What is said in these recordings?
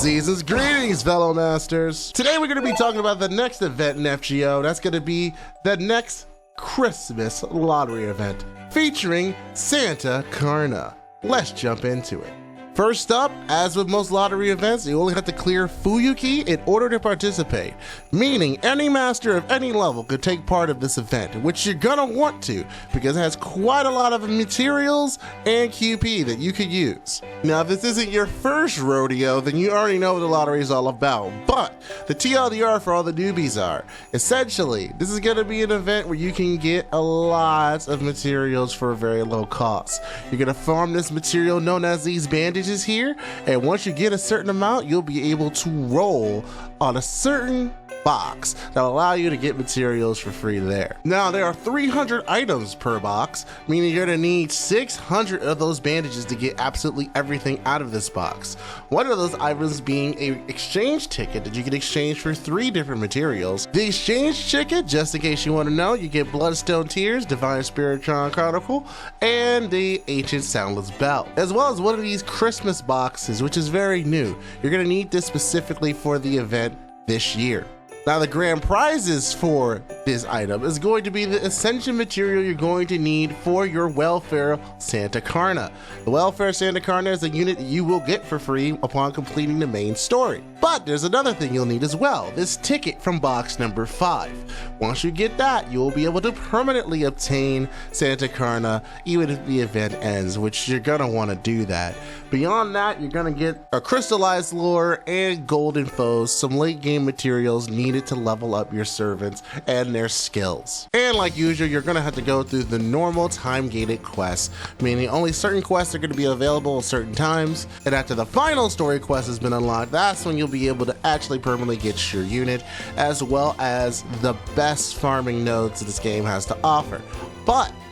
Season's greetings, fellow masters. Today we're going to be talking about the next event in FGO. That's going to be the next Christmas lottery event featuring Santa Karna. Let's jump into it. First up, as with most lottery events, you only have to clear Fuyuki in order to participate, meaning any master of any level could take part of this event, which you're gonna want to because it has quite a lot of materials and QP that you could use. Now, if this isn't your first rodeo, then you already know what the lottery is all about, but the TLDR for all the newbies are, essentially, this is gonna be an event where you can get a lot of materials for a very low cost. You're gonna farm this material known as these bandages here, and once you get a certain amount, you'll be able to roll on a certain box that'll allow you to get materials for free there. Now, there are 300 items per box, meaning you're gonna need 600 of those bandages to get absolutely everything out of this box. One of those items being an exchange ticket that you can exchange for 3 different materials. The exchange ticket, just in case you want to know, you get Bloodstone Tears, Divine Spiritron Chronicle, and the Ancient Soundless Bell, as well as one of these Christmas boxes, which is very new. You're gonna need this specifically for the event this year. Now, the grand prizes for this item is going to be the Ascension material you're going to need for your Welfare Santa Karna. The Welfare Santa Karna is a unit that you will get for free upon completing the main story. But there's another thing you'll need as well, this ticket from box number 5. Once you get that, you'll be able to permanently obtain Santa Karna even if the event ends, which you're gonna want to do that. Beyond that, you're gonna get a crystallized lore and golden foes, some late game materials needed to level up your servants and their skills. And like usual, you're gonna have to go through the normal time-gated quests, meaning only certain quests are gonna be available at certain times, and after the final story quest has been unlocked, that's when you'll be able to actually permanently get your unit, as well as the best farming nodes this game has to offer.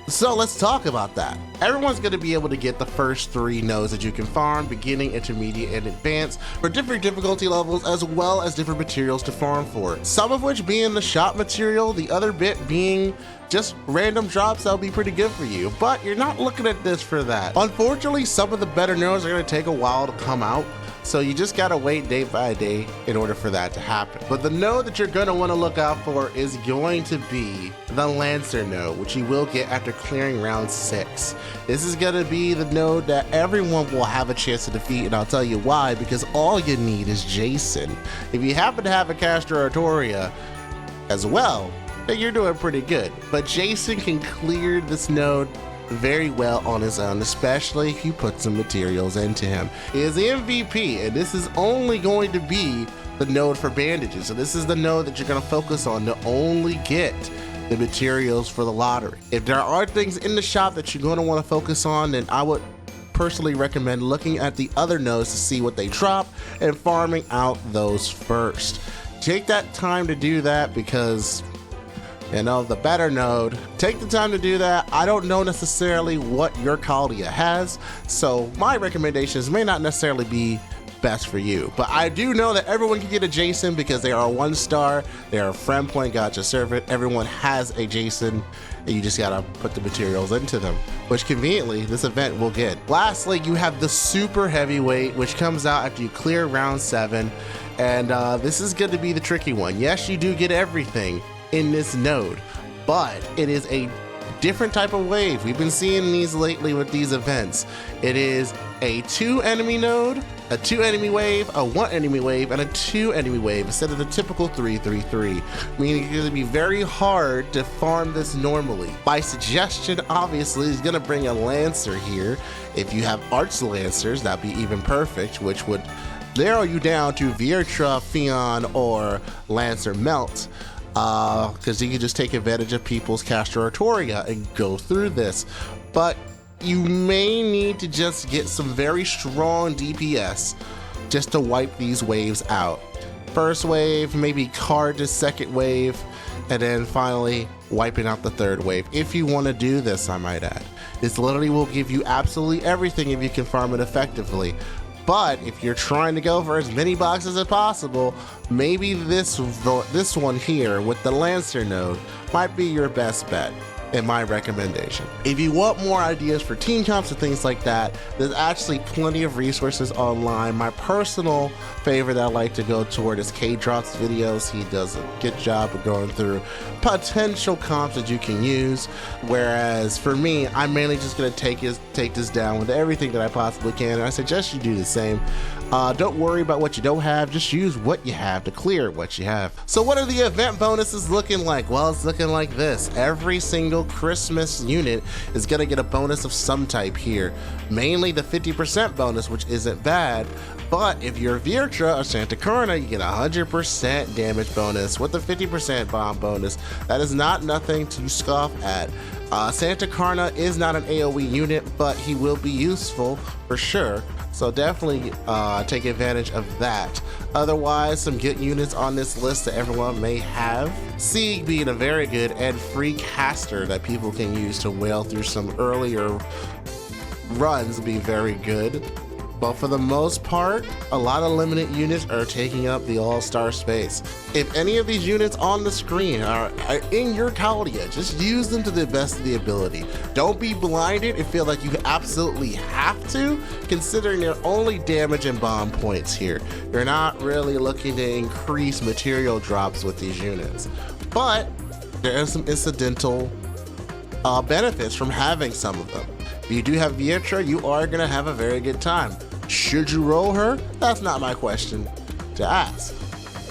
So let's talk about that. Everyone's going to be able to get the first 3 nodes that you can farm, beginning, intermediate, and advanced, for different difficulty levels as well as different materials to farm for. Some of which being the shop material, the other bit being just random drops that'll be pretty good for you, but you're not looking at this for that. Unfortunately, some of the better nodes are going to take a while to come out, so you just gotta wait day by day in order for that to happen. But the node that you're gonna wanna look out for is going to be the Lancer node, which you will get after clearing round 6. This is gonna be the node that everyone will have a chance to defeat, and I'll tell you why, because all you need is Jason. If you happen to have a Castor Artoria as well, then you're doing pretty good. But Jason can clear this node very well on his own, especially if you put some materials into him. He is the MVP, and this is only going to be the node for bandages. So this is the node that you're going to focus on to only get the materials for the lottery. If there are things in the shop that you're going to want to focus on, then I would personally recommend looking at the other nodes to see what they drop and farming out those first. Take that time to do that because, you know, the better node, take the time to do that. I don't know necessarily what your Chaldea has, so my recommendations may not necessarily be best for you. But I do know that everyone can get a Jason because they are a 1-star, they are a friend point gotcha servant. Everyone has a Jason, and you just gotta put the materials into them, which conveniently this event will get. Lastly, you have the super heavyweight, which comes out after you clear round 7, and this is going to be the tricky one. Yes, you do get everything in this node, but it is a different type of wave. We've been seeing these lately with these events. It is a 2 enemy node, a 2 enemy wave, a 1 enemy wave, and a 2 enemy wave instead of the typical 3-3-3, meaning it's going to be very hard to farm this normally. My suggestion obviously is going to bring a Lancer here. If you have Arch Lancers, that'd be even perfect, which would narrow you down to Viertra, Fion, or Lancer Melt. Because you can just take advantage of people's Castor Artoria and go through this. But you may need to just get some very strong DPS just to wipe these waves out. First wave, maybe card the second wave, and then finally wiping out the third wave. If you want to do this, I might add. This literally will give you absolutely everything if you can farm it effectively. But if you're trying to go for as many boxes as possible, maybe this one here with the Lancer node might be your best bet. in my recommendation. If you want more ideas for team comps and things like that, there's actually plenty of resources online. My personal favorite that I like to go toward is K-Drop's videos. He does a good job of going through potential comps that you can use, whereas for me, I'm mainly just going to take this down with everything that I possibly can, and I suggest you do the same. Don't worry about what you don't have, just use what you have to clear what you have. So what are the event bonuses looking like? Well, it's looking like this. Every single Christmas unit is gonna get a bonus of some type here. Mainly the 50% bonus, which isn't bad, but if you're Viertra or Santa Carna, you get a 100% damage bonus with the 50% bomb bonus. That is not nothing to scoff at. Santa Carna is not an AoE unit, but he will be useful for sure. So definitely take advantage of that. Otherwise, some good units on this list that everyone may have. Sieg being a very good and free caster that people can use to whale through some earlier runs be very good. But for the most part, a lot of limited units are taking up the all-star space. If any of these units on the screen are in your Chaldea, just use them to the best of the ability. Don't be blinded and feel like you absolutely have to, considering they're only damage and bomb points here. You're not really looking to increase material drops with these units. But there are some incidental benefits from having some of them. If you do have Viertra, you are gonna have a very good time. Should you roll her? That's not my question to ask.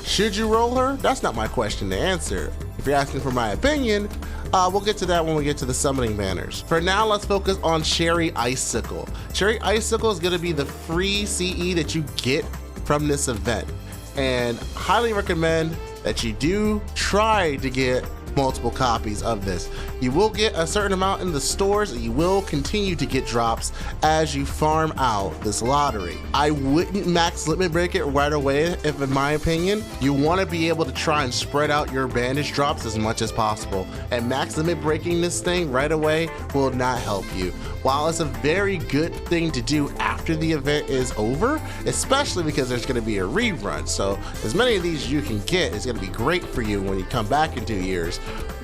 Should you roll her? That's not my question to answer. If you're asking for my opinion, we'll get to that when we get to the summoning banners. For now, let's focus on Cherry Icicle. Cherry Icicle is gonna be the free CE that you get from this event. And highly recommend that you do try to get multiple copies of this. You will get a certain amount in the stores, and you will continue to get drops as you farm out this lottery. I wouldn't max limit break it right away, if in my opinion. You want to be able to try and spread out your bandage drops as much as possible, and max limit breaking this thing right away will not help you. While it's a very good thing to do after the event is over, especially because there's going to be a rerun, so as many of these you can get is going to be great for you when you come back in 2 years.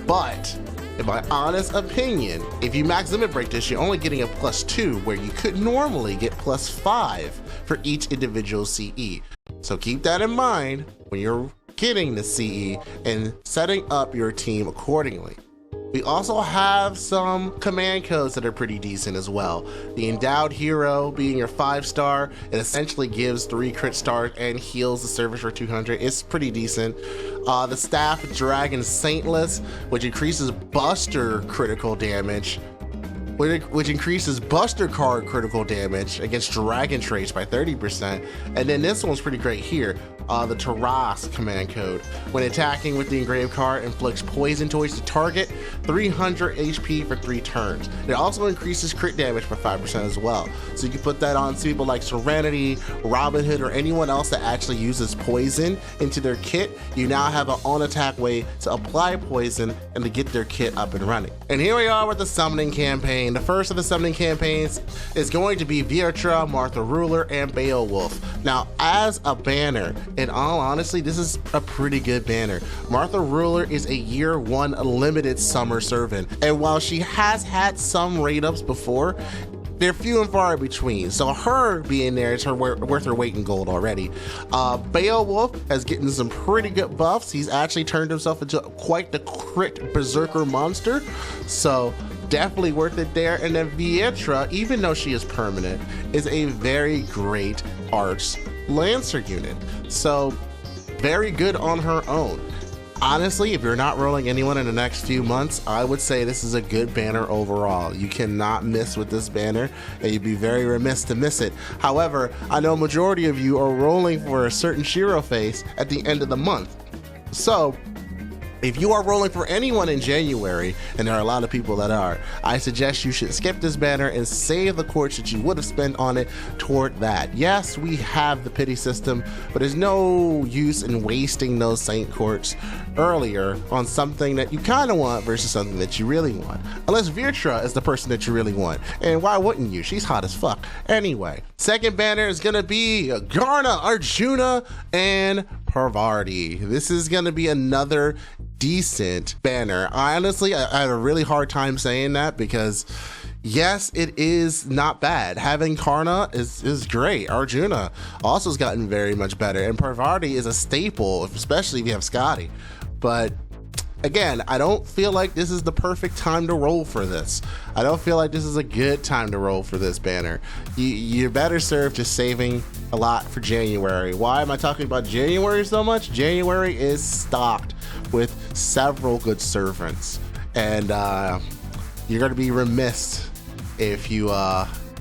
But in my honest opinion, if you max limit break this, you're only getting a +2 where you could normally get +5 for each individual CE. So keep that in mind when you're getting the CE and setting up your team accordingly. We also have some command codes that are pretty decent as well. The Endowed Hero being your 5-star, it essentially gives 3 crit stars and heals the service for 200. It's pretty decent. The Staff Dragon Saintless, which increases Buster critical damage, which increases Buster card critical damage against dragon traits by 30%. And then this one's pretty great here. The Taras command code. When attacking with the engraved card, inflicts poison towards the target, 300 HP for 3 turns. It also increases crit damage by 5% as well. So you can put that on people like Serenity, Robin Hood, or anyone else that actually uses poison into their kit. You now have an on-attack way to apply poison and to get their kit up and running. And here we are with the summoning campaign. The first of the summoning campaigns is going to be Viertra, Martha Ruler, and Beowulf. Now, as a banner, in all honesty, this is a pretty good banner. Martha Ruler is a year 1 limited summer servant, and while she has had some raid ups before, they're few and far between. So her being there is worth her weight in gold already. Beowulf has gotten some pretty good buffs. He's actually turned himself into quite the crit berserker monster. So definitely worth it there. And then Viertra, even though she is permanent, is a very great arts lancer unit. So very good on her own. Honestly, if you're not rolling anyone in the next few months, I would say this is a good banner overall. You cannot miss with this banner, and you'd be very remiss to miss it. However, I know a majority of you are rolling for a certain Shiro face at the end of the month. So if you are rolling for anyone in January, and there are a lot of people that are, I suggest you should skip this banner and save the quartz that you would have spent on it toward that. Yes, we have the pity system, but there's no use in wasting those saint quartz earlier on something that you kind of want versus something that you really want. Unless Viertra is the person that you really want. And why wouldn't you? She's hot as fuck. Anyway, second banner is gonna be Garna, Arjuna, and Parvati. This is gonna be another decent banner. I had a really hard time saying that because yes, it is not bad. Having Karna is great. Arjuna also has gotten very much better, and Parvati is a staple, especially if you have Scotty. But again, I don't feel like this is the perfect time to roll for this. I don't feel like this is a good time to roll for this banner. You're better served just saving a lot for January. Why am I talking about January so much? January is stocked with several good servants, and you're going to be remiss if you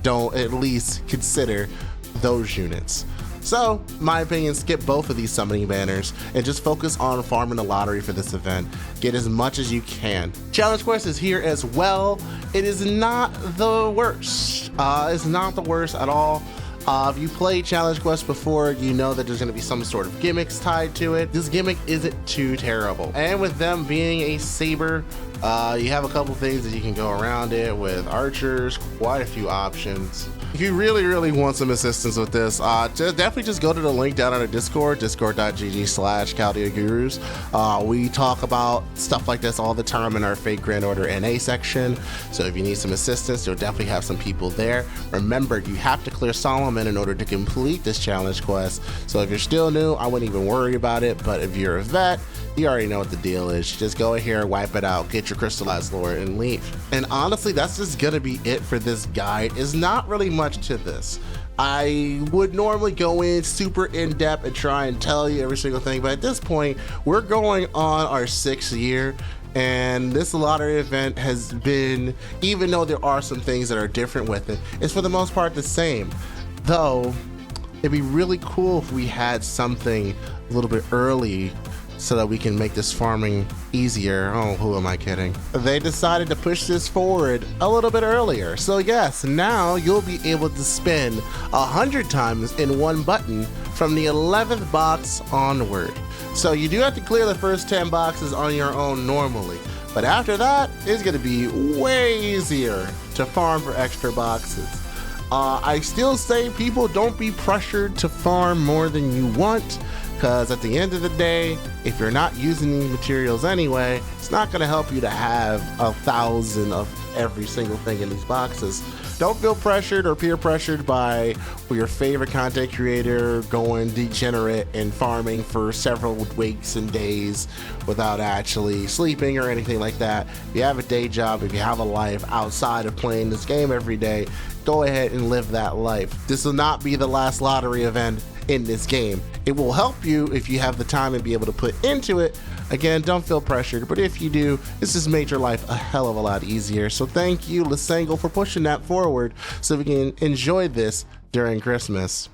don't at least consider those units. So, my opinion, skip both of these summoning banners and just focus on farming the lottery for this event. Get as much as you can. Challenge Quest is here as well. It is not the worst. It's not the worst at all. If you played Challenge Quest before, you know that there's going to be some sort of gimmicks tied to it. This gimmick isn't too terrible. And with them being a saber, you have a couple things that you can go around it with archers, quite a few options. If you really want some assistance with this, definitely just go to the link down on our Discord, discord.gg/Chaldea Gurus. We talk about stuff like this all the time in our Fake Grand Order NA section. So if you need some assistance, you'll definitely have some people there. Remember, you have to clear Solomon in order to complete this challenge quest. So if you're still new, I wouldn't even worry about it. But if you're a vet, you already know what the deal is. Just go here, wipe it out, get your crystallized lore, and leave. And honestly, that's just gonna be it for this guide. It's not really much to this. I would normally go in super in-depth and try and tell you every single thing, but at this point, we're going on our 6th year, and this lottery event has been, even though there are some things that are different with it, it's for the most part the same. Though, it'd be really cool if we had something a little bit early so that we can make this farming easier. Oh, who am I kidding? They decided to push this forward a little bit earlier. So yes, now you'll be able to spin 100 times in one button from the 11th box onward. So you do have to clear the first 10 boxes on your own normally, but after that, it's gonna be way easier to farm for extra boxes. I still say people don't be pressured to farm more than you want, because at the end of the day, if you're not using these materials anyway, it's not going to help you to have 1,000 of every single thing in these boxes. Don't feel pressured or peer pressured by your favorite content creator going degenerate and farming for several weeks and days without actually sleeping or anything like that. If you have a day job, if you have a life outside of playing this game every day, go ahead and live that life. This will not be the last lottery event in this game. It will help you if you have the time and be able to put into it. Again, don't feel pressured, but if you do, this has made your life a hell of a lot easier. So thank you, Lisango, for pushing that forward so we can enjoy this during Christmas.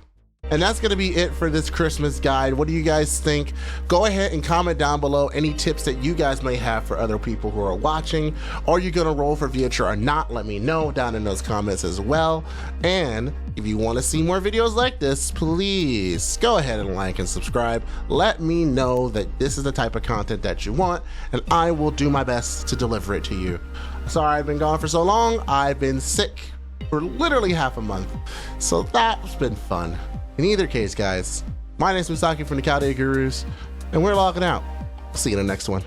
And that's going to be it for this Christmas guide. What do you guys think? Go ahead and comment down below any tips that you guys may have for other people who are watching. Are you going to roll for Viator or not? Let me know down in those comments as well. And if you want to see more videos like this, please go ahead and like and subscribe. Let me know that this is the type of content that you want, and I will do my best to deliver it to you. Sorry I've been gone for so long. I've been sick for literally half a month, so that's been fun. In either case, guys, my name is Misaki from the Chaldea Gurus, and we're logging out. See you in the next one.